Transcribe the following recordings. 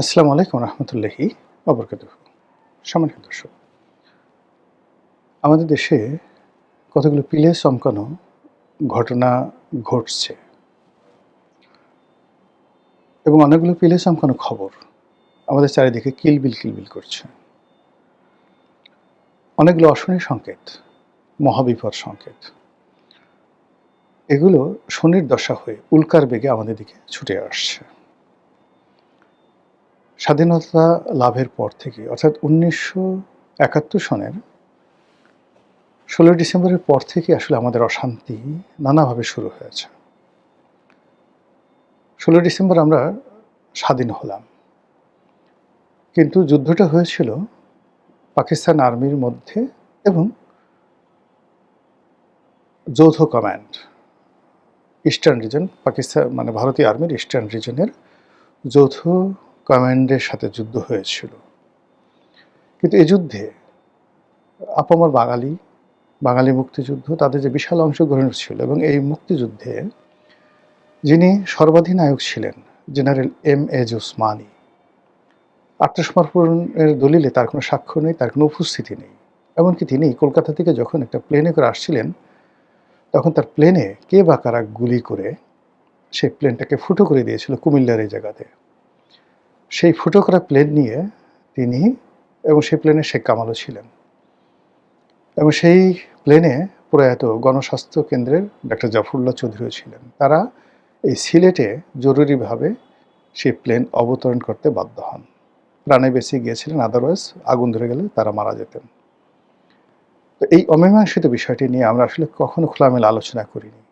আসসালামু আলাইকুম রহমতুল্লাহি ওবরকাতুহু। সম্মানিত দর্শক, আমাদের দেশে কতগুলো পিলে চমকানো ঘটনা ঘটছে এবং অনেকগুলো পিলে চমকানো খবর আমাদের চারিদিকে কিলবিল কিলবিল করছে। অনেকগুলো অশনির সংকেত, মহাবিপদ সংকেত। এগুলো শনির দশা হয়ে উল্কার বেগে আমাদের দিকে ছুটে আসছে। স্বাধীনতা লাভের পর থেকে অর্থাৎ ১৯৭১ সনের ১৬ ডিসেম্বরের পর থেকে আসলে আমাদের অশান্তি নানাভাবে শুরু হয়েছে। ১৬ ডিসেম্বর আমরা স্বাধীন হলাম, কিন্তু যুদ্ধটা হয়েছিল পাকিস্তান আর্মির মধ্যে এবং যৌথ কমান্ড ইস্টার্ন রিজন, পাকিস্তান মানে ভারতীয় আর্মির ইস্টার্ন রিজনের যৌথ কমান্ডের সাথে যুদ্ধ হয়েছিল। কিন্তু এই যুদ্ধে আপামর বাঙালি মুক্তিযুদ্ধ তাদের যে বিশাল অংশগ্রহণ ছিল এবং এই মুক্তিযুদ্ধে যিনি সর্বাধিনায়ক ছিলেন জেনারেল M.A. ওসমানী, আত্মসমর্পণের দলিলে তার কোনো স্বাক্ষর নেই, তার কোনো উপস্থিতি নেই। এমনকি তিনি কলকাতা থেকে যখন একটা প্লেনে করে আসছিলেন, তখন তার প্লেনে কে বা কারা গুলি করে সেই প্লেনটাকে ফুটো করে দিয়েছিল কুমিল্লার এই জায়গাতে। সেই ফুটো করা প্লেন নিয়ে তিনি এবং সেই প্লেনে শেখ কামালও ছিলেন এবং সেই প্লেনে প্রয়াত গণস্বাস্থ্য কেন্দ্রের ডাক্তার জাফরুল্লাহ চৌধুরীও ছিলেন। তারা এই সিলেটে জরুরিভাবে সেই প্লেন অবতরণ করতে বাধ্য হন। প্রাণে বেঁচে গিয়েছিলেন, আদারওয়াইজ আগুন ধরে গেলে তারা মারা যেতেন। তো এই অমীমাংসিত বিষয়টি নিয়ে আমরা আসলে কখনো খোলামেলা আলোচনা করিনি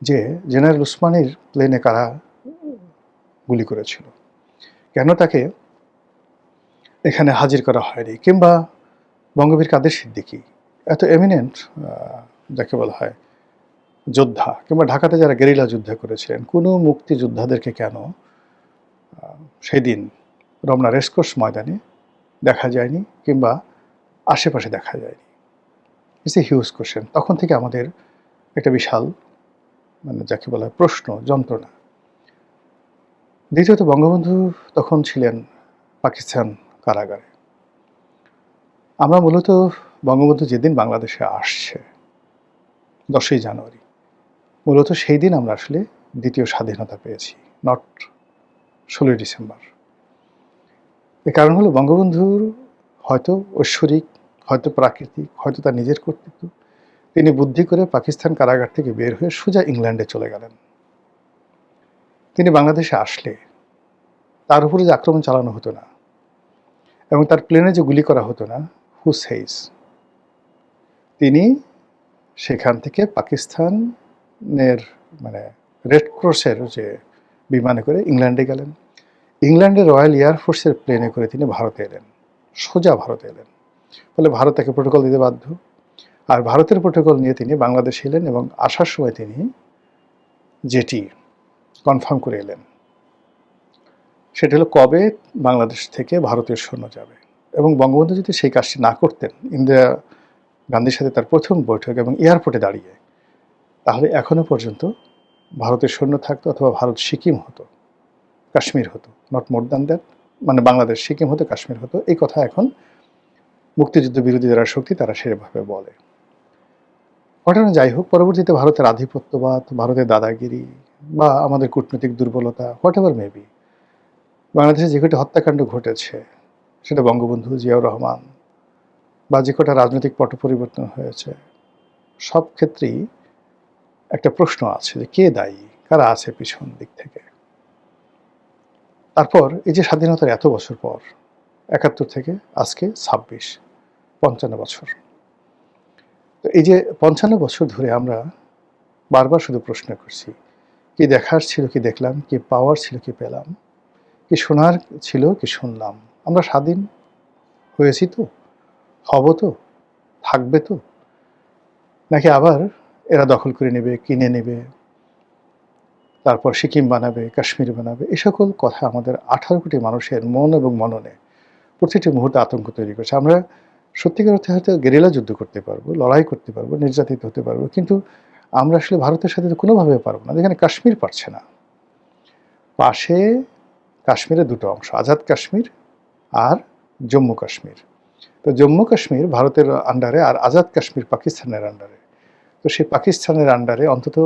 যে জেনারেল ওসমানীর প্লেনে কারা গুলি করেছিল, কেন তাকে এখানে হাজির করা হয়নি, কিংবা বঙ্গবীর কাদের সিদ্দিকী এত এমিনেন্ট যাকে বলা হয় যোদ্ধা, কিংবা ঢাকাতে যারা গেরিলা যুদ্ধ করেছিলেন, কোনো মুক্তিযোদ্ধাদেরকে কেন সেই দিন রমনা রেসকোর্স ময়দানে দেখা যায়নি কিংবা আশেপাশে দেখা যায়নি। It's a huge question. তখন থেকে আমাদের একটা বিশাল যাকে বলা হয় প্রশ্ন, যন্ত্রণা। দ্বিতীয়ত, বঙ্গবন্ধু তখন ছিলেন পাকিস্তান কারাগারে। আমরা মূলত বঙ্গবন্ধু যেদিন বাংলাদেশে আসছে 10ই জানুয়ারি, মূলত সেই দিন আমরা আসলে দ্বিতীয় স্বাধীনতা পেয়েছি, নট 16ই ডিসেম্বর। এর কারণ হলো বঙ্গবন্ধুর হয়তো ঐশ্বরিক, হয়তো প্রাকৃতিক, হয়তো তার নিজের কর্তৃত্ব, তিনি বুদ্ধি করে পাকিস্তান কারাগার থেকে বের হয়ে সোজা ইংল্যান্ডে চলে গেলেন। তিনি বাংলাদেশে আসলে তার উপরে যে আক্রমণ চালানো হতো না এবং তার প্লেনে যে গুলি করা হতো না, হু সেইস, তিনি সেখান থেকে পাকিস্তানের রেড ক্রসের যে বিমানে করে ইংল্যান্ডে গেলেন। ইংল্যান্ডের রয়্যাল এয়ারফোর্সের প্লেনে করে তিনি ভারতে এলেন, সোজা ভারতে এলেন। ফলে ভারত তাকে প্রোটোকল দিতে বাধ্য, আর ভারতের প্রোটোকল নিয়ে তিনি বাংলাদেশে এলেন এবং আসার সময় তিনি যেটি কনফার্ম করে এলেন সেটা হলো কবে বাংলাদেশ থেকে ভারতীয় সৈন্য যাবে। এবং বঙ্গবন্ধু যদি সেই কাজটি না করতেন, ইন্দিরা গান্ধীর সাথে তার প্রথম বৈঠক এবং এয়ারপোর্টে দাঁড়িয়ে, তাহলে এখনো পর্যন্ত ভারতের সৈন্য থাকতো অথবা ভারত সিকিম হতো, কাশ্মীর হতো, not more than that, Bangladesh Sikkim হতো, কাশ্মীর হতো। এই কথা এখন মুক্তিযুদ্ধ বিরোধী যারা শক্তি তারা সেভাবে বলে। ঘটনা যাই হোক, পরবর্তীতে ভারতের আধিপত্যবাদ, ভারতের দাদাগিরি বা আমাদের কূটনৈতিক দুর্বলতা, হোয়াট এভার মেবি, বাংলাদেশে যে কটি হত্যাকাণ্ড ঘটেছে, সেটা বঙ্গবন্ধু, জিয়াউর রহমান বা যে কটা রাজনৈতিক পট পরিবর্তন হয়েছে, সব ক্ষেত্রেই একটা প্রশ্ন আছে যে কে দায়ী, কারা আছে পিছন দিক থেকে। তারপর এই যে স্বাধীনতার এত বছর পর, ৭১ থেকে আজকে 55 বছর, তো এই যে 55 বছর ধরে আমরা বারবার শুধু প্রশ্ন করছি, কি দেখার ছিল কি দেখলাম, কি পাওয়ার ছিল কি পেলাম, কি শোনার ছিল কি শুনলাম। আমরা স্বাধীন হয়েছি তো, হব তো, থাকবে তো, নাকি আবার এরা দখল করে নেবে, কিনে নেবে, তারপর সিকিম বানাবে, কাশ্মীর বানাবে। এই সকল কথা আমাদের 18 কোটি মানুষের মন এবং মননে প্রতিটি মুহূর্তে আতঙ্ক তৈরি করছে। আমরা সত্যিকার অর্থে হয়তো গেরিলা যুদ্ধ করতে পারবো, লড়াই করতে পারবো, নির্যাতিত হতে পারবো, কিন্তু আমরা আসলে ভারতের সাথে কোনোভাবে পারবো না। যেখানে কাশ্মীর পারছে না, পাশে কাশ্মীরের দুটো অংশ, আজাদ কাশ্মীর আর জম্মু কাশ্মীর। তো জম্মু কাশ্মীর ভারতের আন্ডারে আর আজাদ কাশ্মীর পাকিস্তানের আন্ডারে। তো সেই পাকিস্তানের আন্ডারে অন্তত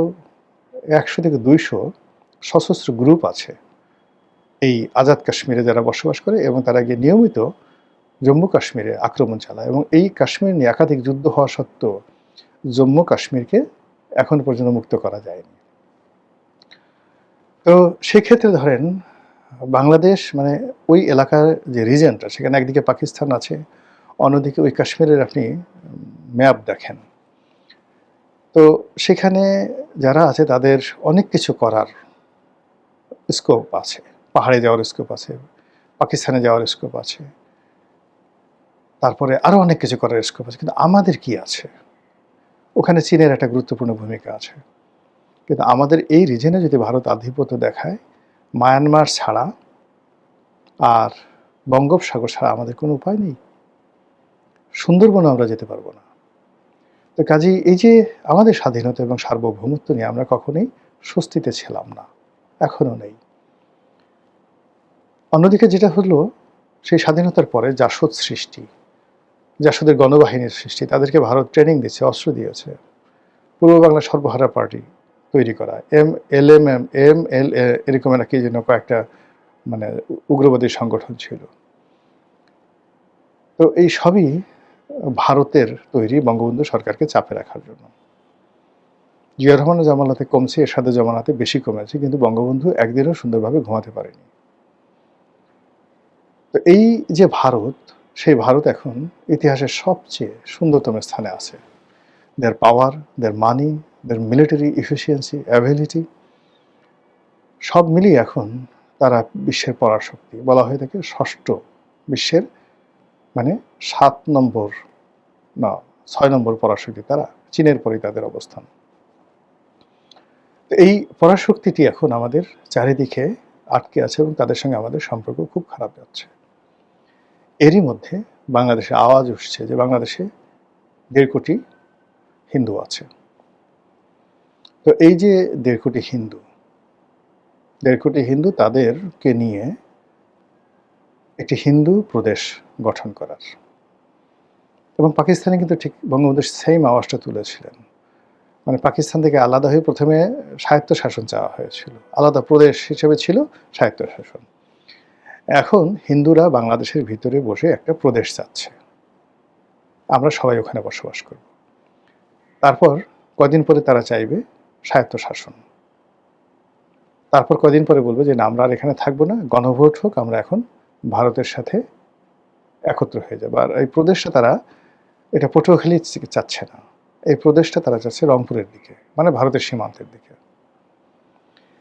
100 থেকে 200 সশস্ত্র গ্রুপ আছে এই আজাদ কাশ্মীরে যারা বসবাস করে, এবং তারা গিয়ে নিয়মিত জম্মু কাশ্মীরে আক্রমণ চালায়। এবং এই কাশ্মীর নিয়ে একাধিক যুদ্ধ হওয়া সত্ত্বেও জম্মু কাশ্মীরকে এখন পর্যন্ত মুক্ত করা যায়নি। তো সেক্ষেত্রে ধরেন বাংলাদেশ মানে ওই এলাকার যে রিজনটা, সেখানে একদিকে পাকিস্তান আছে, অন্যদিকে ওই কাশ্মীরের আপনি ম্যাপ দেখেন, তো সেখানে যারা আছে তাদের অনেক কিছু করার স্কোপ আছে। পাহাড়ে যাওয়ার স্কোপ আছে, পাকিস্তানে যাওয়ার স্কোপ আছে, তারপরে আরও অনেক কিছু করার স্কোপ আছে। কিন্তু আমাদের কি আছে? ওখানে চীনের একটা গুরুত্বপূর্ণ ভূমিকা আছে। কিন্তু আমাদের এই রিজনে যদি ভারত আধিপত্য দেখায়, মায়ানমার ছাড়া আর বঙ্গোপসাগর ছাড়া আমাদের কোনো উপায় নেই। সুন্দরবনে আমরা যেতে পারবো না। তো কাজেই এই যে আমাদের স্বাধীনতা এবং সার্বভৌমত্ব নিয়ে আমরা কখনোই স্বস্তিতে ছিলাম না, এখনও নেই। অন্যদিকে যেটা হলো, সেই স্বাধীনতার পরে জাসদ সৃষ্টি, জাসদের গণবাহিনীর সৃষ্টি, তাদেরকে ভারত ট্রেনিং দিচ্ছে, অস্ত্র দিয়েছে। পূর্ব বাংলা সর্বহারা পার্টি তৈরি করা, MLM এরকম একটা কি যেন কয়েকটা মানে উগ্রবাদী সংগঠন ছিল। তো এই সবই ভারতের তৈরি বঙ্গবন্ধু সরকারকে চাপে রাখার জন্য। জিয়া রহমানের জামানাতে কমছে, এরশাদের জামানাতে বেশি কমেছে, কিন্তু বঙ্গবন্ধু একদিনও সুন্দরভাবে ঘুমাতে পারেনি। তো এই যে ভারত, সেই ভারত এখন ইতিহাসের সবচেয়ে সুন্দরতম স্থানে আছে। দেয়ার পাওয়ার, দেয়ার মানি, দেয়ার মিলিটারি এফিসিয়েন্সি, অ্যাবিলিটি, সব মিলিয়ে এখন তারা বিশ্বের পরাশক্তি। বলা হয়ে থাকে ষষ্ঠ বিশ্বের, মানে 7 নম্বর না 6 নম্বর পরাশক্তি তারা, চীনের পরেই তাদের অবস্থান। এই পরাশক্তিটি এখন আমাদের চারিদিকে আটকে আছে এবং তাদের সঙ্গে আমাদের সম্পর্ক খুব খারাপ যাচ্ছে। এরই মধ্যে বাংলাদেশে আওয়াজ উঠছে যে বাংলাদেশে 1.5 কোটি হিন্দু আছে। তো এই যে 1.5 কোটি হিন্দু, 1.5 কোটি হিন্দু, তাদেরকে নিয়ে একটি হিন্দু প্রদেশ গঠন করার, এবং পাকিস্তানে কিন্তু ঠিক বঙ্গবন্ধু সেম আওয়াজটা তুলেছিলেন। মানে পাকিস্তান থেকে আলাদা হয়ে প্রথমে স্বায়ত্তশাসন চাওয়া হয়েছিল, আলাদা প্রদেশ হিসেবে ছিল স্বায়ত্তশাসন। এখন হিন্দুরা বাংলাদেশের ভিতরে বসে একটা প্রদেশ চাচ্ছে, আমরা সবাই ওখানে বসবাস করব। তারপর কদিন পরে তারা চাইবে স্বায়ত্তশাসন। তারপর কদিন পরে বলবে যে না, আমরা আর এখানে থাকবো না, গণভোট হোক, আমরা এখন ভারতের সাথে একত্র হয়ে যাবো। আর এই প্রদেশটা তারা, এটা পটুয়াখালী চাচ্ছে না, এই প্রদেশটা তারা চাচ্ছে রংপুরের দিকে, মানে ভারতের সীমান্তের দিকে।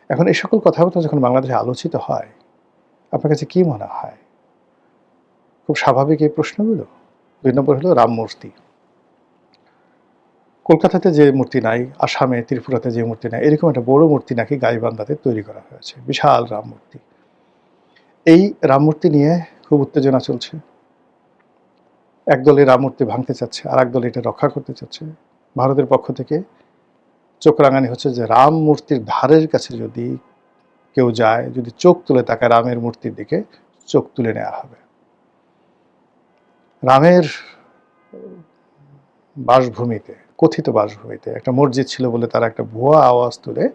এখন এই সকল কথাবার্তা যখন বাংলাদেশে আলোচিত হয়, আপনার কাছে কি মনে হয়? খুব স্বাভাবিক এই প্রশ্নগুলো। 2 নম্বর হলো রাম মূর্তি। কলকাতাতে যে মূর্তি নাই, আসামে, ত্রিপুরাতে যে মূর্তি নাই, এরকম একটা বড় মূর্তি নাকি গাইবান্ধাতে তৈরি করা হয়েছে, বিশাল রাম মূর্তি। এই রাম মূর্তি নিয়ে খুব উত্তেজনা চলছে। একদল এই রাম মূর্তি ভাঙতে চাচ্ছে, আর একদল এটা রক্ষা করতে চাচ্ছে। ভারতের পক্ষ থেকে চোখ রাঙানি হচ্ছে যে রাম মূর্তির ধারের কাছে যদি কেউ যায়, যদি চোখ তুলে তাকায় রামের মূর্তির দিকে, চোখ তুলে নেওয়া হবে। রামের বাসভূমিতে, কথিত বাসভূমিতে একটা মসজিদ ছিল বলে তারা একটা ভুয়া আওয়াজ তুলে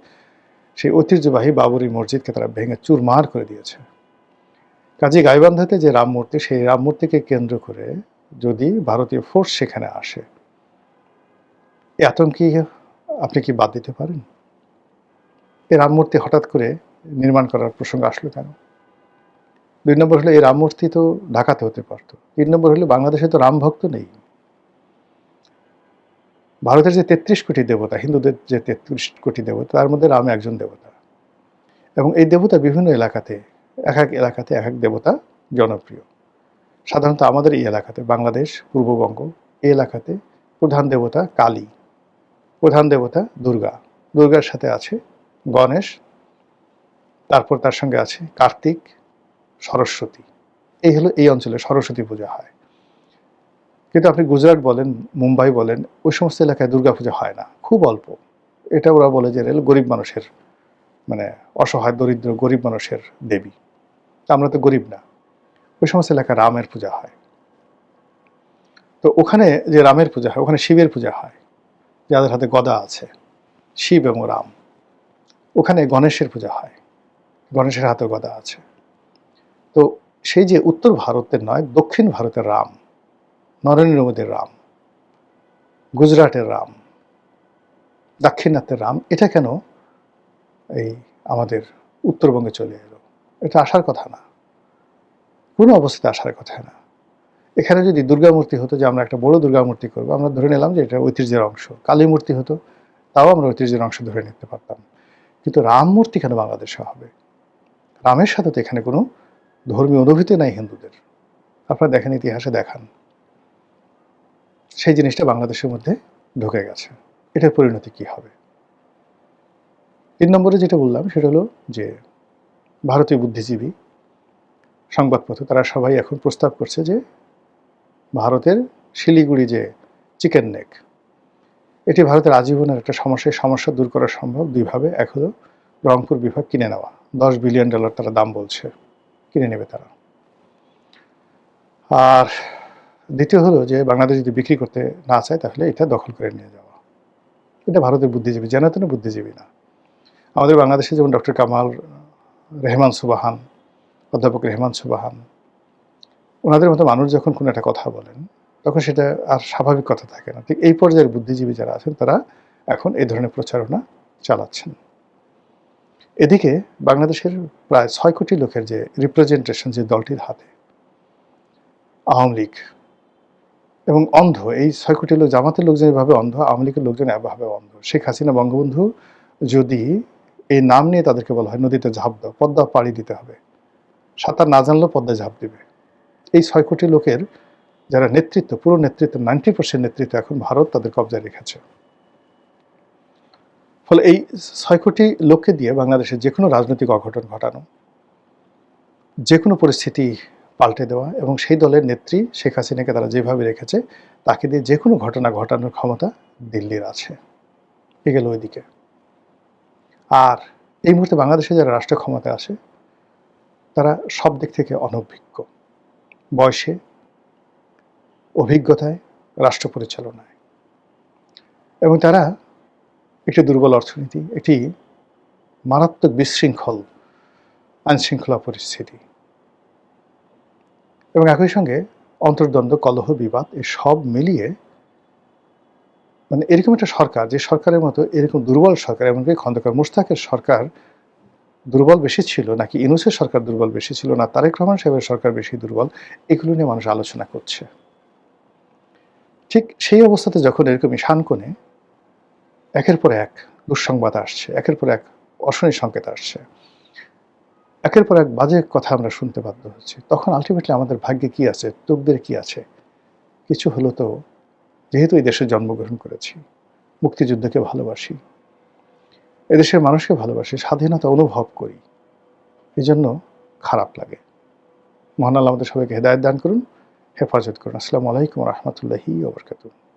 সেই ঐতিহ্যবাহী বাবরি মসজিদকে তারা ভেঙে চুরমার করে দিয়েছে। কাজী গাইবান্ধাতে যে রাম মূর্তি, সেই রাম মূর্তিকে কেন্দ্র করে যদি ভারতীয় ফোর্স সেখানে আসে, এই আতঙ্কি আপনি কি বাদ দিতে পারেন? এই রাম মূর্তি হঠাৎ করে নির্মাণ করার প্রসঙ্গ আসলো কেন? 2 নম্বর হলো এই রাম মূর্তি তো ঢাকাতে হতে পারতো। 3 নম্বর হলো বাংলাদেশে তো রাম ভক্ত নেই। ভারতের যে 33 কোটি দেবতা, হিন্দুদের যে 33 কোটি দেবতা, তার মধ্যে রাম একজন দেবতা। এবং এই দেবতা বিভিন্ন এলাকাতে, এক এক এলাকাতে এক এক দেবতা জনপ্রিয়। সাধারণত আমাদের এই এলাকাতে, বাংলাদেশ, পূর্ববঙ্গ, এই এলাকাতে প্রধান দেবতা কালী, প্রধান দেবতা দুর্গা, দুর্গার সাথে আছে গণেশ, তারপর তার সঙ্গে আছে কার্তিক, সরস্বতী। এই হলো এই অঞ্চলে সরস্বতী পূজা হয়। কিন্তু আপনি গুজরাট বলেন, মুম্বাই বলেন, ওই সমস্ত এলাকায় দুর্গাপূজা হয় না, খুব অল্প। এটা ওরা বলে যে গরিব মানুষের, মানে অসহায় দরিদ্র গরিব মানুষের দেবী। তা আমরা তো গরিব না। ওই সমস্ত এলাকায় রামের পূজা হয়। তো ওখানে যে রামের পূজা হয়, ওখানে শিবের পূজা হয়, যাদের হাতে গদা আছে, শিব এবং রাম। ওখানে গণেশের পূজা হয়, গণেশের হাতে গদা আছে। তো সেই যে উত্তর ভারতের নয়, দক্ষিণ ভারতের রাম, নরেন্দ্র মোদীর রাম, গুজরাটের রাম, দাক্ষিণাত্যের রাম, এটা কেন এই আমাদের উত্তরবঙ্গে চলে এলো? এটা আসার কথা না, কোনো অবস্থাতে আসার কথা না। এখানে যদি দুর্গা মূর্তি হতো, যে আমরা একটা বড় দুর্গা মূর্তি করবো, আমরা ধরে নিলাম যে এটা ঐতিহ্যের অংশ। কালী মূর্তি হতো, তাও আমরা ঐতিহ্যের অংশ ধরে নিতে পারতাম। কিন্তু রাম মূর্তি কেন বাংলাদেশে হবে? রামের সাথে তো এখানে কোনো ধর্মীয় অনুভূতি নাই হিন্দুদের। আপনারা দেখেন, ইতিহাসে দেখান, সেই জিনিসটা বাংলাদেশের মধ্যে ঢুকে গেছে। এটার পরিণতি কি হবে? ৩ নম্বরে যেটা বললাম সেটা হলো যে ভারতীয় বুদ্ধিজীবী, সংবাদপত্র, তারা সবাই এখন প্রস্তাব করছে যে ভারতের শিলিগুড়ি যে চিকেন নেক, এটি ভারতের আজীবনের একটা সমস্যা দূর করা সম্ভব দুইভাবে। এক হলো রংপুর বিভাগ কিনে নেওয়া, $10 বিলিয়ন তারা দাম বলছে, কিনে নেবে তারা। আর দ্বিতীয় হলো যে বাংলাদেশ যদি বিক্রি করতে না চায়, তাহলে এটা দখল করে নিয়ে যাওয়া। এটা ভারতের বুদ্ধিজীবী, যেন বুদ্ধিজীবী না। আমাদের বাংলাদেশে যেমন ডক্টর কামাল রেহমান সুবাহান, অধ্যাপক রেহমান সুবাহান, ওনাদের মতো মানুষ যখন কোনো একটা কথা বলেন, তখন সেটা আর স্বাভাবিক কথা থাকে না। ঠিক এই পর্যায়ের বুদ্ধিজীবী যারা আছেন, তারা এখন এই ধরনের প্রচারণা চালাচ্ছেন। এদিকে বাংলাদেশের প্রায় 6 কোটি লোকের যে রিপ্রেজেন্টেশন যে দলটির হাতে, আওয়ামী লীগ, এবং অন্ধ, এই 6 কোটি লোক, জামাতের লোকজন এভাবে অন্ধ, আওয়ামী লীগের লোকজন এভাবে অন্ধ। শেখ হাসিনা বঙ্গবন্ধু যদি এই নাম নিয়ে তাদেরকে বলা হয় নদীতে ঝাঁপ দাও, পদ্মা পাড়ি দিতে হবে, সাঁতার না জানলেও পদ্মায় ঝাঁপ দিবে। এই 6 কোটি লোকের যারা নেতৃত্ব, পুরো নেতৃত্ব, 90% নেতৃত্ব এখন ভারত তাদের কবজায় রেখেছে। ফলে এই 6 কোটি লোককে দিয়ে বাংলাদেশের যে কোনো রাজনৈতিক অঘটন ঘটানো, যে কোনো পরিস্থিতি পাল্টে দেওয়া, এবং সেই দলের নেত্রী শেখ হাসিনাকে তারা যেভাবে রেখেছে, তাকে দিয়ে যে কোনো ঘটনা ঘটানোর ক্ষমতা দিল্লির আছে। এ গেল ওইদিকে। আর এই মুহূর্তে বাংলাদেশে যারা রাষ্ট্র ক্ষমতায় আসে, তারা সব দিক থেকে অনভিজ্ঞ, বয়সে, অভিজ্ঞতায়, রাষ্ট্র পরিচালনায়, এবং তারা একটি দুর্বল অর্থনীতি, একটি মারাত্মক বিশৃঙ্খল আইনশৃঙ্খলা পরিস্থিতি, এবং একই সঙ্গে অন্তর্দ্বন্দ্ব, কলহ, বিবাদ, এই সব মিলিয়ে মানে এরকম একটা সরকার, যে সরকারের মতো এরকম দুর্বল সরকার, এমনকি খন্দকার মোশতাকের সরকার দুর্বল বেশি ছিল নাকি ইউনূসের সরকার দুর্বল বেশি ছিল, না তারেক রহমান সাহেবের সরকার বেশি দুর্বল, এগুলো নিয়ে মানুষ আলোচনা করছে। ঠিক সেই অবস্থাতে যখন এরকম ঈশান কোণে একের পর এক দুঃসংবাদ আসছে, একের পর এক অশনি সংকেত আসছে, একের পর এক বাজে কথা আমরা শুনতে বাধ্য হচ্ছি, তখন আলটিমেটলি আমাদের ভাগ্যে কি আছে, তকদিরে কি আছে? কিছু হলো তো, যেহেতু এই দেশে জন্মগ্রহণ করেছি, মুক্তিযুদ্ধকে ভালোবাসি, এদেশের মানুষকে ভালোবাসি, স্বাধীনতা অনুভব করি, এই জন্য খারাপ লাগে। মহান আল্লাহ আমাদের সবাইকে হেদায়েত দান করুন, হেফাজত করুন। আসসালামু আলাইকুম ওয়া রাহমাতুল্লাহি ওয়া বারাকাতুহু।